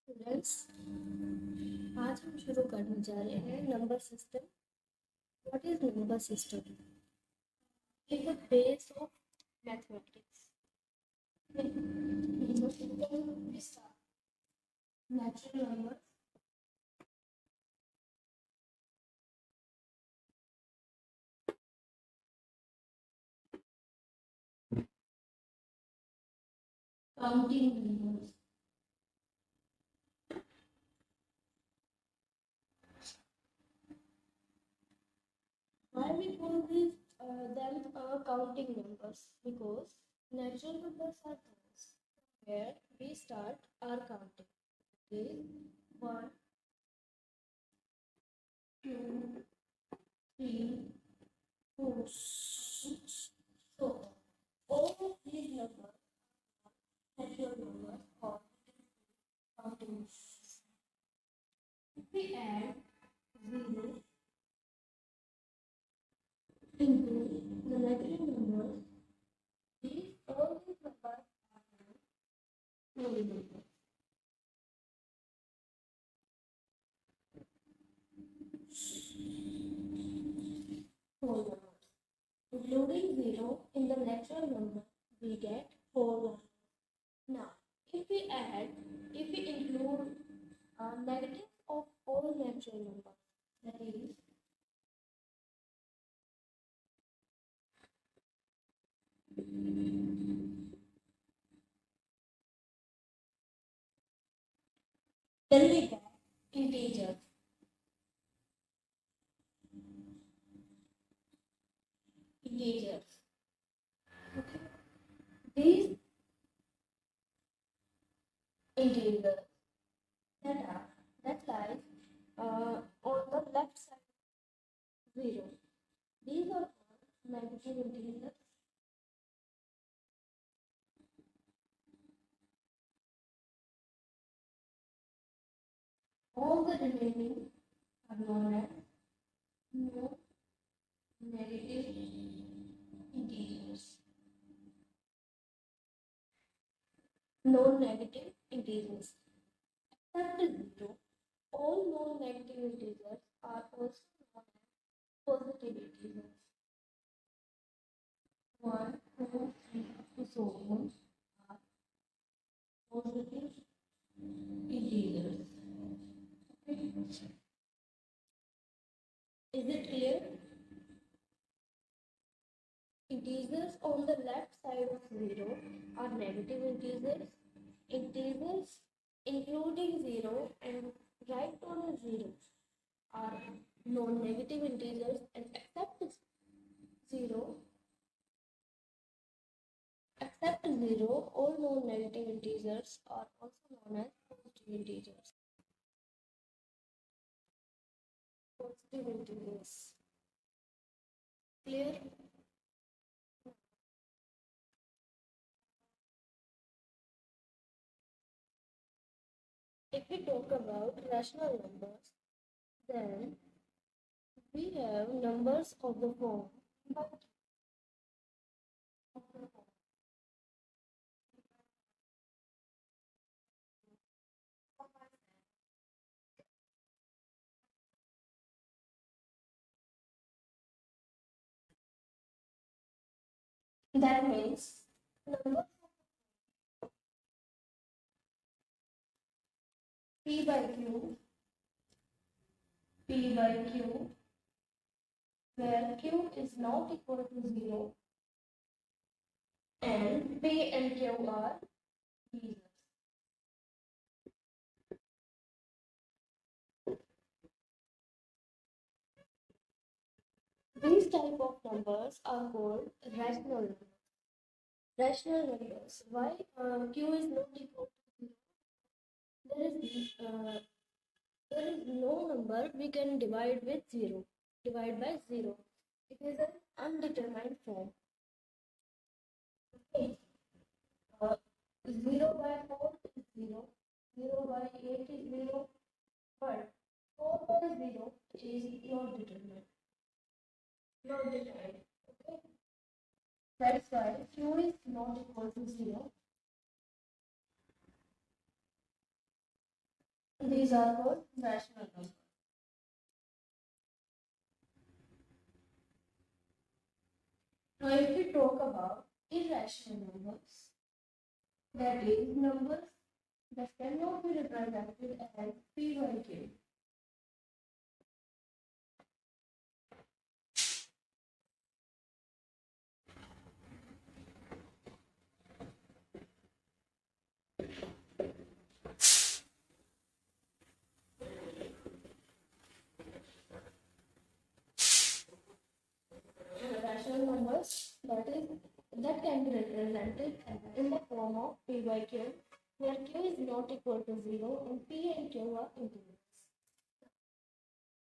Students, आज हम शुरू करने जा रहे हैं number system. What is number system? It is the base of mathematics. Natural number, counting numbers. Why we call these them counting numbers? Because natural numbers are those where we start our counting. Okay, 1, 2, 3, 4. So all of these numbers are natural numbers or counting numbers. If we add 0 into the negative numbers, all these numbers are whole numbers. Whole numbers. Including 0 in the natural number, we get whole numbers. Now, if we include negative of all natural numbers, that is then we get integers. Integers. Okay. These integers that lies on the left side 0. These are called negative integers. All the remaining are known as no negative integers. Non-negative integers. Except 0, all non-negative integers are also known as positive integers. 1, 2, 3, and so on are positive integers. Okay. Is it clear? Integers on the left side of 0 are negative integers. Integers including 0 and right on 0 are non-negative integers, and except 0, all non-negative integers are also known as positive integers. Positive integers. Clear? If we talk about rational numbers, then we have numbers of the form. That means number p by q, where q is not equal to 0, and p and q are these. These type of numbers are called rational numbers. Rational numbers. Why q is not equal to 0? There is no number we can divide with 0. Divide by 0. It is an undetermined form. Okay. 0 by 4 is 0. 0 by 8 is 0. But 4 by 0 is not determined. Not defined. Okay. That's why q is not equal to 0. These are called rational numbers. Now, if we talk about irrational numbers, that is numbers that cannot be represented as p by q. Rational numbers that can be represented in the form of p by q, where q is not equal to 0 and p and q are integers.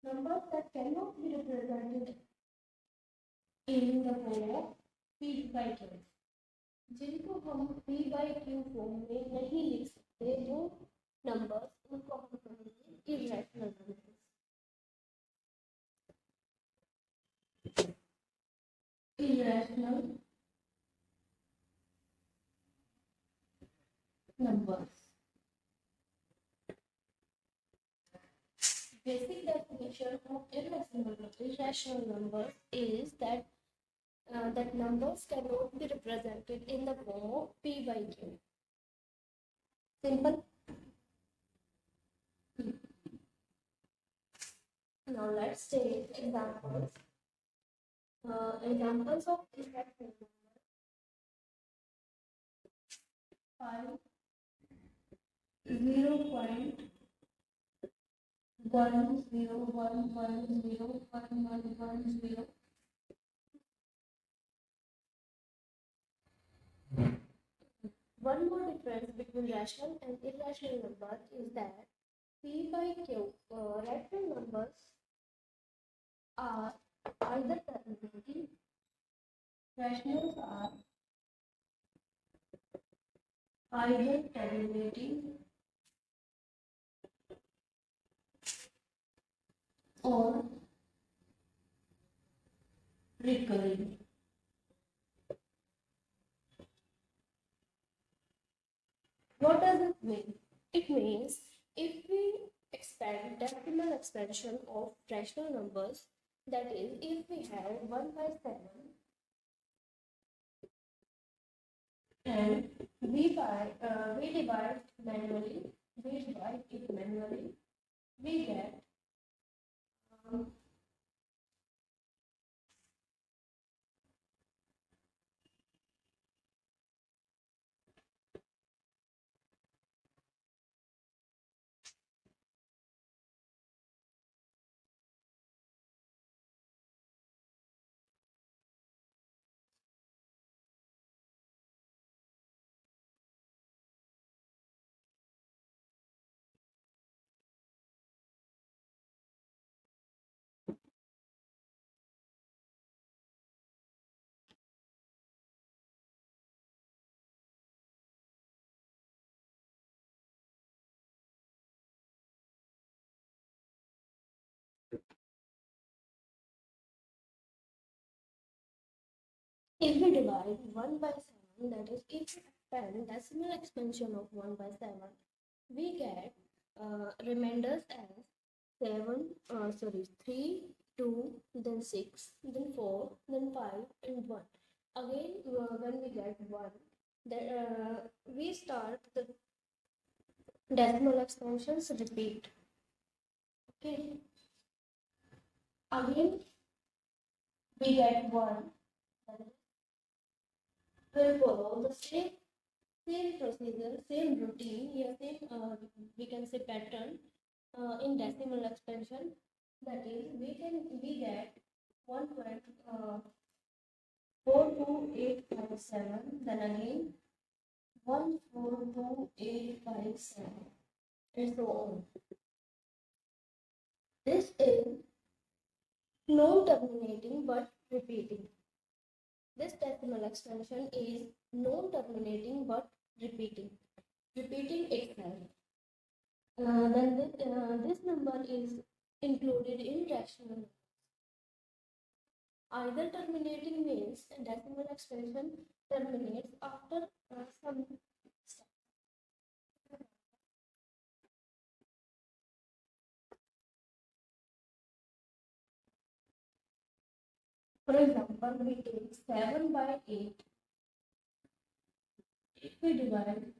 Numbers that cannot be represented in the form of p by q, जिनको हम p by q form में नहीं लिख सकते, जो numbers उनको हम कहेंगे irrational numbers. Irrational numbers. Basic definition of irrational numbers is that that numbers cannot be represented in the form of p by q. Simple. Now let's take examples. Examples of irrational numbers: 5, 0.1, 0, 1, 1, 0, 1, 1, 1, 0. One more difference between rational and irrational numbers is that p by q rational numbers are either terminating, rationals are either terminating or recurring. What does it mean? It means if we expand decimal expansion of rational numbers, that is, if we have 1 by 7 and we divide it manually, we get if we divide 1 by 7, that is, if we expand decimal expansion of 1 by 7, we get remainders as 3, 2, then 6, then 4, then 5, and 1. Again, when we get 1, then we start the decimal expansions repeat. Okay. Again, we get 1. Will follow the same procedure, same routine, yeah, same we can say pattern in decimal expansion. That is, we get 1.42857, then again 1.42857, and so on. This is non-terminating but repeating. This decimal expansion is non-terminating but repeating itself. Then this number is included in rational numbers. Either terminating means decimal expansion terminates after some step. For example, we take 7 by 8. If we divide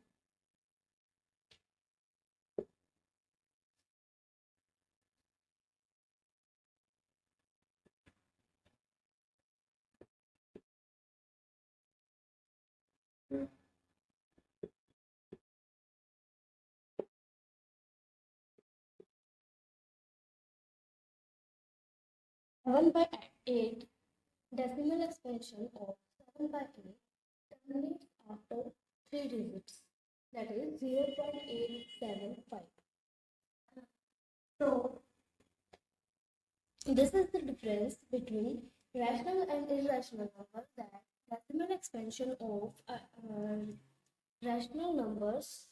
7 by 8, decimal expansion of 7 by 8 terminates after 3 digits, that is 0.875. So, this is the difference between rational and irrational numbers, that decimal expansion of rational numbers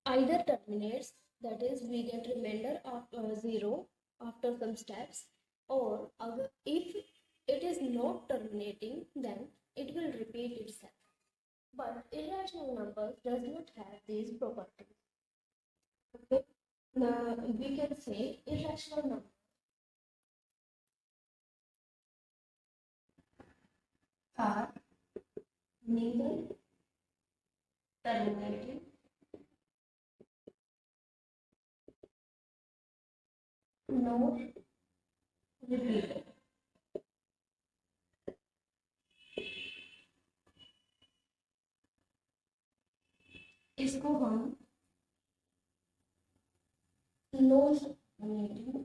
either terminates, that is we get remainder of 0 after some steps, or if it is not terminating, then it will repeat itself. But irrational numbers does not have these properties. Okay, now we can say irrational numbers are neither terminating nor repeating. इसको हम non terminating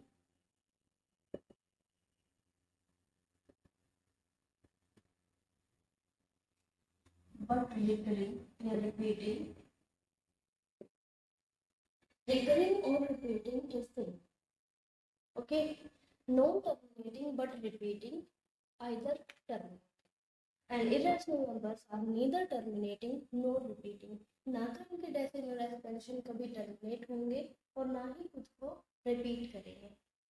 but recurring or repeating is same. Okay, non-terminating but repeating either terminate. And irrational numbers are neither terminating nor repeating. ना तो उनके decimal expansion कभी terminate होंगे और ना ही खुद को repeat करेंगे.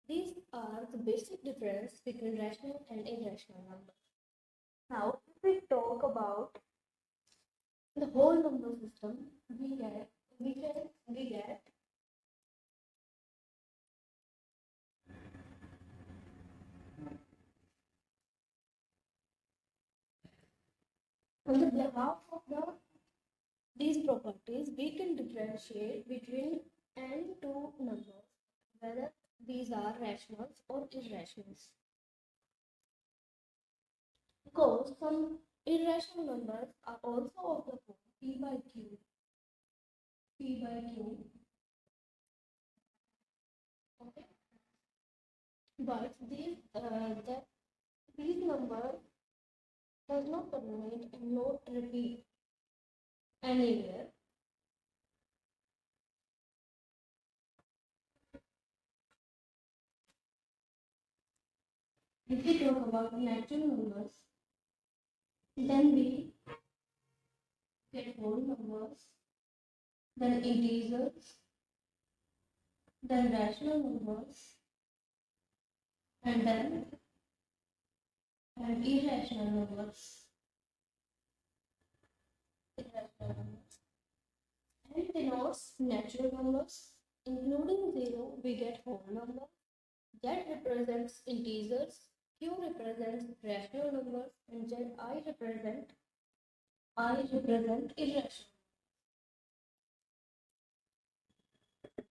These are the basic difference between rational and irrational numbers. Now, if we talk about the whole number system, we get on the behalf of these properties, we can differentiate between any two numbers, whether these are rationals or irrationals. Because some irrational numbers are also of the form p by q, okay? But these numbers does not terminate and not repeat anywhere. If we talk about natural numbers, then we get whole numbers, then integers, then rational numbers, and then irrational numbers. And denotes natural numbers, including 0, we get whole number. Z represents integers, Q represents rational numbers, and I represent irrational.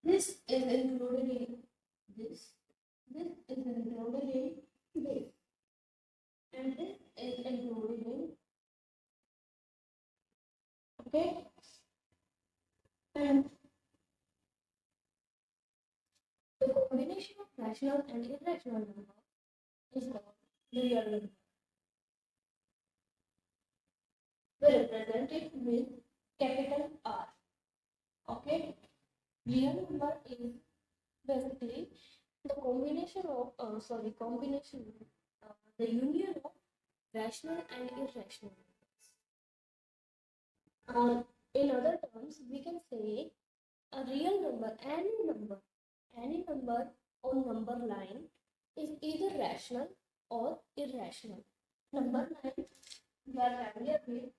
This is included in this. This is included in this. And this is included in. Okay? And the combination of rational and irrational number is called real number. We represent it with capital R. Okay? Real number is basically the combination of the union of rational and irrational numbers. In other terms, we can say a real number, any number on number line is either rational or irrational. Number line we are familiar with,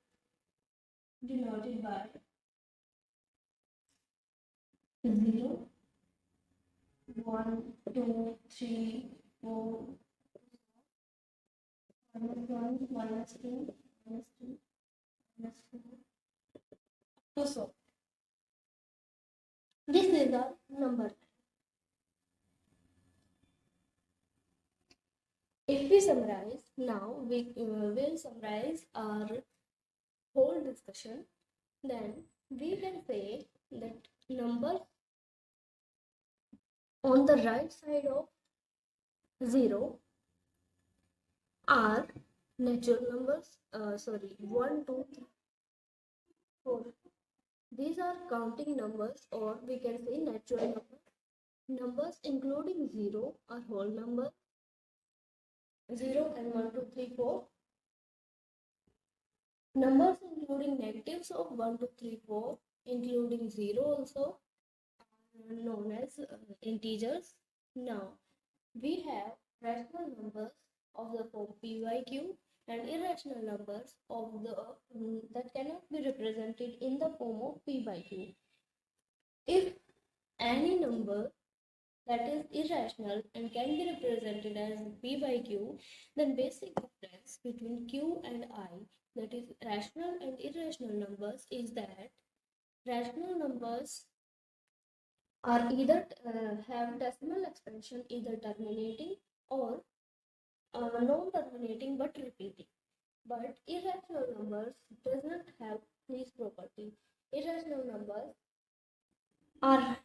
denoted by 0, 1, 2, 3, 4, -1, -2, -2, -2, to so. This is our number. If we summarize, now we will summarize our whole discussion. Then we can say that numbers on the right side of 0 are natural numbers. 1, 2, 3, 4. These are counting numbers, or we can say natural numbers. Numbers including 0 are whole numbers. 0 and 1, 2, 3, 4. Numbers including negatives of 1, 2, 3, 4, including 0 also, are known as integers. Now, we have rational numbers of the form p by q and irrational numbers of the that cannot be represented in the form of p by q. If any number that is irrational and can be represented as p by q, then basic difference between q and I, that is rational and irrational numbers, is that rational numbers are either have decimal expansion either terminating or non-terminating but repeating. But irrational numbers does not have these properties. Irrational numbers are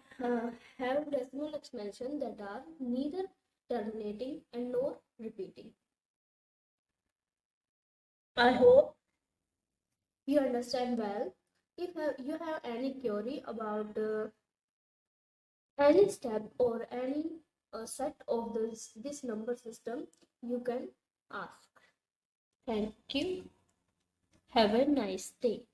have decimal expansion that are neither terminating and nor repeating. I hope you understand well. If you have any query about any step or any set of this number system, you can ask. Thank you. Have a nice day.